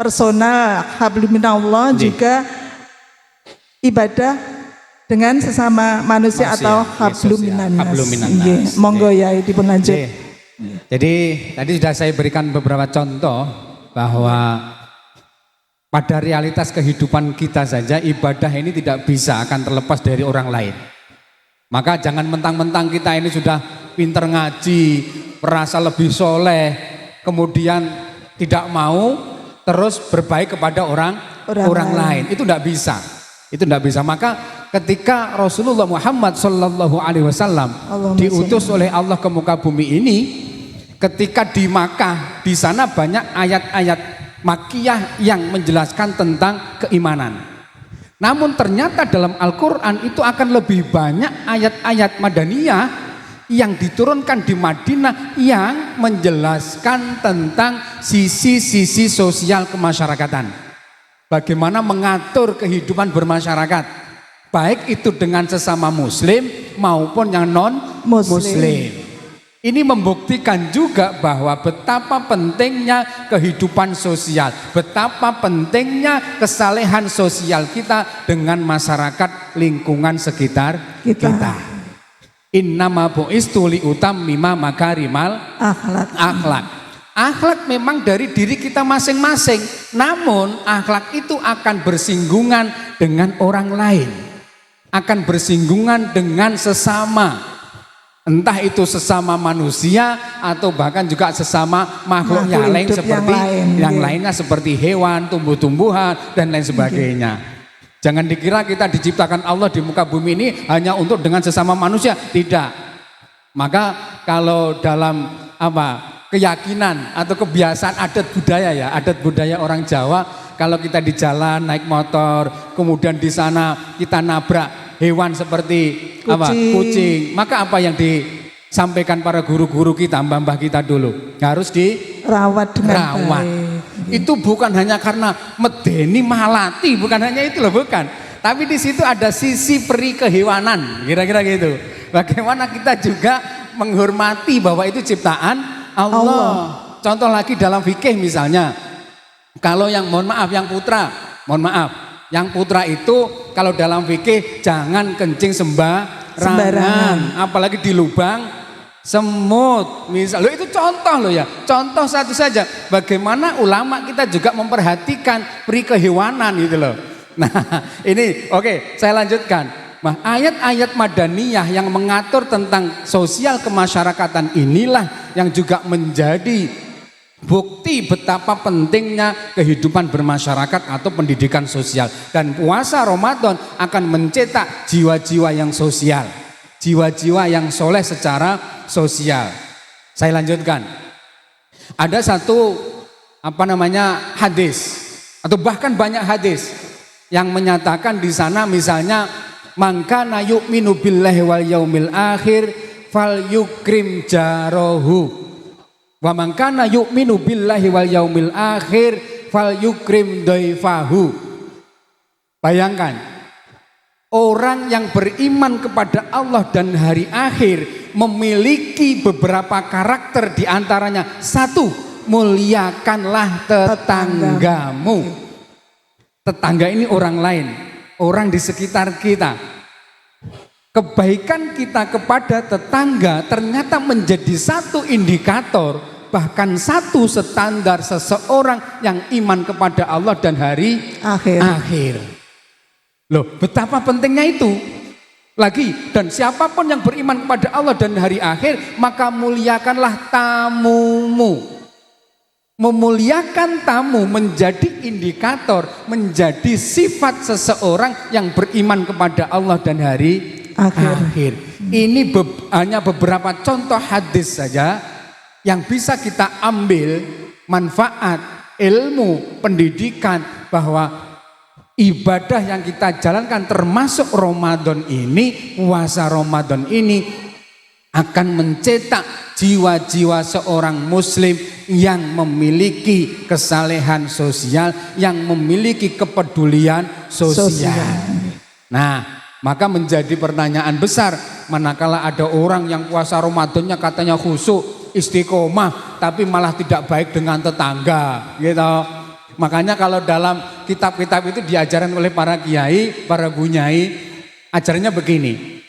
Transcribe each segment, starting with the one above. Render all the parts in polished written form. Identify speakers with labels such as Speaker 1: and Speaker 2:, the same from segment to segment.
Speaker 1: personal hablum minallah, juga ibadah dengan sesama manusia atau hablum minannas. Monggo ya dipun lanjut.
Speaker 2: Jadi tadi sudah saya berikan beberapa contoh bahwa pada realitas kehidupan kita saja ibadah ini tidak bisa akan terlepas dari orang lain. Maka jangan mentang-mentang kita ini sudah pinter ngaji, merasa lebih soleh, kemudian tidak mau terus berbaik kepada orang lain. Itu tidak bisa. Itu tidak bisa. Maka ketika Rasulullah Muhammad Sallallahu Alaihi Wasallam diutus oleh Allah ke muka bumi ini, ketika di Makkah, di sana banyak ayat-ayat Makkiyah yang menjelaskan tentang keimanan. Namun ternyata dalam Al-Quran itu akan lebih banyak ayat-ayat Madaniyah yang diturunkan di Madinah yang menjelaskan tentang sisi-sisi sosial kemasyarakatan. Bagaimana mengatur kehidupan bermasyarakat, baik itu dengan sesama muslim maupun yang non-muslim. Ini membuktikan juga bahwa betapa pentingnya kehidupan sosial, betapa pentingnya kesalehan sosial kita dengan masyarakat lingkungan sekitar kita. Innama bu'istu liutammima makarimal akhlak. Akhlak memang dari diri kita masing-masing, namun akhlak itu akan bersinggungan dengan orang lain, akan bersinggungan dengan sesama. Entah itu sesama manusia atau bahkan juga sesama makhluk yang lain seperti yang lainnya seperti hewan, tumbuh-tumbuhan dan lain sebagainya. Jangan dikira kita diciptakan Allah di muka bumi ini hanya untuk dengan sesama manusia, tidak. Maka kalau dalam keyakinan atau kebiasaan adat budaya orang Jawa, kalau kita di jalan naik motor, kemudian di sana kita nabrak hewan seperti kucing, maka apa yang disampaikan para guru-guru kita, mbah-mbah kita dulu, harus dirawat dengan baik. Itu bukan hanya karena medeni malati, bukan hanya itu loh, bukan. Tapi di situ ada sisi peri kehewanan, kira-kira gitu. Bagaimana kita juga menghormati bahwa itu ciptaan Allah. Contoh lagi dalam fikih misalnya, kalau yang yang putra itu kalau dalam fikih jangan kencing sembarangan, apalagi di lubang semut. Misal, itu contoh loh ya, contoh satu saja. Bagaimana ulama kita juga memperhatikan peri kehewanan gitu loh. Nah ini oke, saya lanjutkan. Nah, ayat-ayat Madaniyah yang mengatur tentang sosial kemasyarakatan inilah yang juga menjadi bukti betapa pentingnya kehidupan bermasyarakat atau pendidikan sosial. Dan puasa Ramadan akan mencetak jiwa-jiwa yang sosial, jiwa-jiwa yang soleh secara sosial. Saya lanjutkan. Ada satu hadis atau bahkan banyak hadis yang menyatakan di sana misalnya man kana yu'minu billahi wal yaumil akhir fal yukrim jarahu. Wa man kana yu'minu billahi wal yaumil akhir fal yukrim dhaifahu. Bayangkan, orang yang beriman kepada Allah dan hari akhir memiliki beberapa karakter, di antaranya satu, muliakanlah tetanggamu. Tetangga ini orang lain, orang di sekitar kita. Kebaikan kita kepada tetangga ternyata menjadi satu indikator, bahkan satu standar seseorang yang iman kepada Allah dan hari akhir. Loh, betapa pentingnya itu. Lagi, dan siapapun yang beriman kepada Allah dan hari akhir, maka muliakanlah tamumu. Memuliakan tamu menjadi indikator, menjadi sifat seseorang yang beriman kepada Allah dan hari akhir. Ini hanya beberapa contoh hadis saja yang bisa kita ambil manfaat, ilmu, pendidikan, bahwa ibadah yang kita jalankan termasuk Ramadan ini, puasa Ramadan ini akan mencetak jiwa-jiwa seorang muslim yang memiliki kesalehan sosial, yang memiliki kepedulian sosial. Nah, maka menjadi pertanyaan besar, manakala ada orang yang puasa Ramadannya katanya khusyuk, istiqomah, tapi malah tidak baik dengan tetangga, gitu. Makanya kalau dalam kitab-kitab itu diajarkan oleh para kiai, para bunyai, ajarannya begini.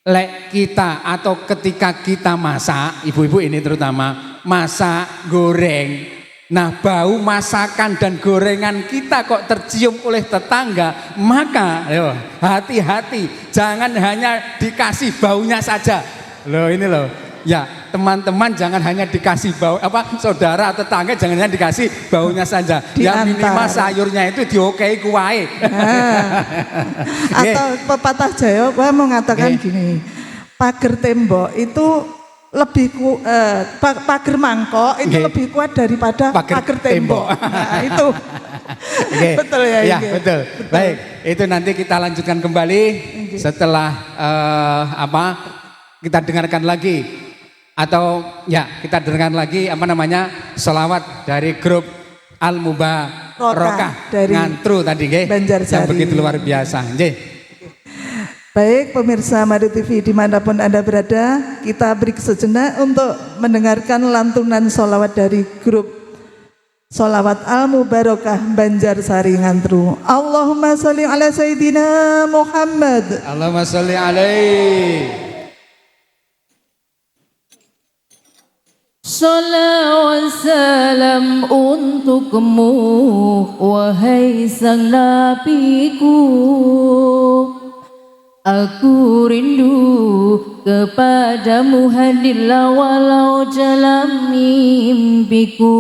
Speaker 2: Lek kita atau ketika kita masak, ibu-ibu ini terutama, masak, goreng. Nah, bau masakan dan gorengan kita kok tercium oleh tetangga, maka hati-hati, jangan hanya dikasih baunya saja. Loh ini loh. Ya, teman-teman jangan hanya dikasih bau saudara atau tetangga jangan hanya dikasih baunya saja. Ya minimal sayurnya itu diokei kuai.
Speaker 1: Atau pepatah Jawa mengatakan gini, pagar tembok itu lebih pagar mangkok itu lebih kuat daripada pagar tembok. Nah, itu. Betul ya.
Speaker 2: Ya, betul. Baik, itu nanti kita lanjutkan kembali setelah kita dengarkan lagi. Atau ya kita dengarkan lagi sholawat dari grup Al-Mubarakah dari Ngantru tadi yang begitu luar biasa.
Speaker 1: Baik pemirsa Madu TV dimanapun Anda berada, kita break sejenak untuk mendengarkan lantunan sholawat dari grup sholawat Al-Mubarakah Banjarsari Ngantru. Allahumma sholli ala Sayyidina Muhammad.
Speaker 2: Allahumma sholli alaihi.
Speaker 3: Salawat salam untukmu wahai sang nabiku. Aku rindu kepadamu hadirlah walau dalam mimpiku.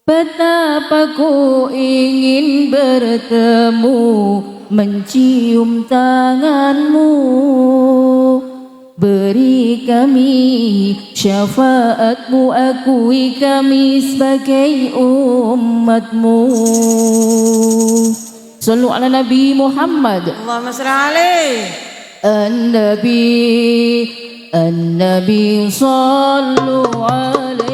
Speaker 3: Betapa ku ingin bertemu mencium tanganmu. Beri kami syafaatmu, akui kami sebagai umatmu. Sallu ala Nabi Muhammad.
Speaker 4: Allahumma shalli alaihi.
Speaker 3: An-Nabi sallu alaihi.